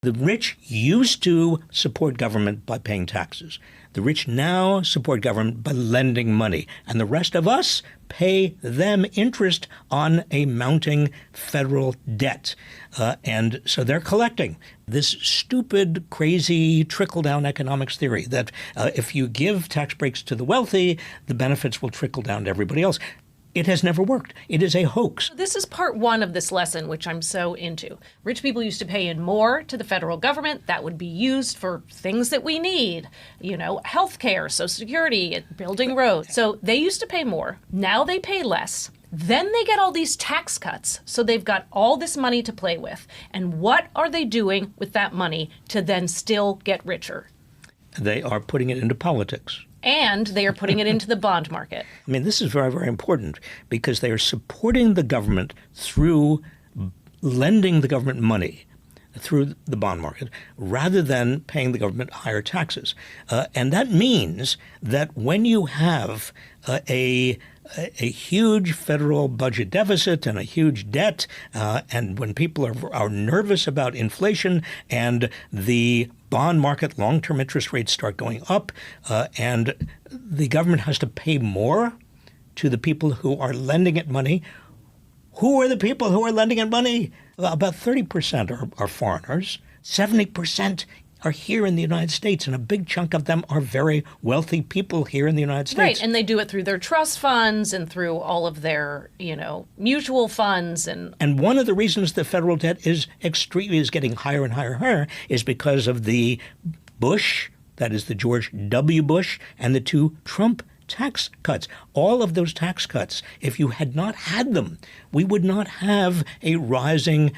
The rich used to support government by paying taxes. The rich now support government by lending money. And the rest of us pay them interest on a mounting federal debt. And so they're collecting this stupid, crazy trickle-down economics theory that if you give tax breaks to the wealthy, the benefits will trickle down to everybody else. It has never worked. It is a hoax. This is part one of this lesson, which I'm so into. Rich people used to pay in more to the federal government. That would be used for things that we need, healthcare, Social Security, building roads. So they used to pay more. Now they pay less. Then they get all these tax cuts. So they've got all this money to play with. And what are they doing with that money to then still get richer? They are putting it into politics. And they are putting it into the bond market. I mean, this is very, very important because they are supporting the government through lending the government money through the bond market rather than paying the government higher taxes. And that means that when you have a huge federal budget deficit and a huge debt, and when people are nervous about inflation and the bond market long-term interest rates start going up, and the government has to pay more to the people who are lending it money. Who are the people who are lending it money? About 30% are foreigners. 70% are here in the United States, and a big chunk of them are very wealthy people here in the United States. Right, and they do it through their trust funds and through all of their, mutual funds. And one of the reasons the federal debt is getting higher and higher and higher is because of the Bush, that is the George W. Bush, and the 2 Trump tax cuts. All of those tax cuts, if you had not had them, we would not have a rising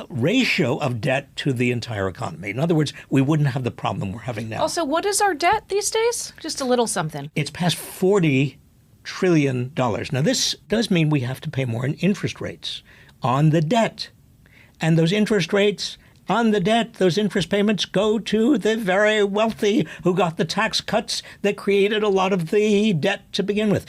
ratio of debt to the entire economy. In other words, we wouldn't have the problem we're having now. Also, what is our debt these days? Just a little something. It's past $40 trillion. Now, this does mean we have to pay more in interest rates on the debt. And those interest rates on the debt, those interest payments go to the very wealthy who got the tax cuts that created a lot of the debt to begin with.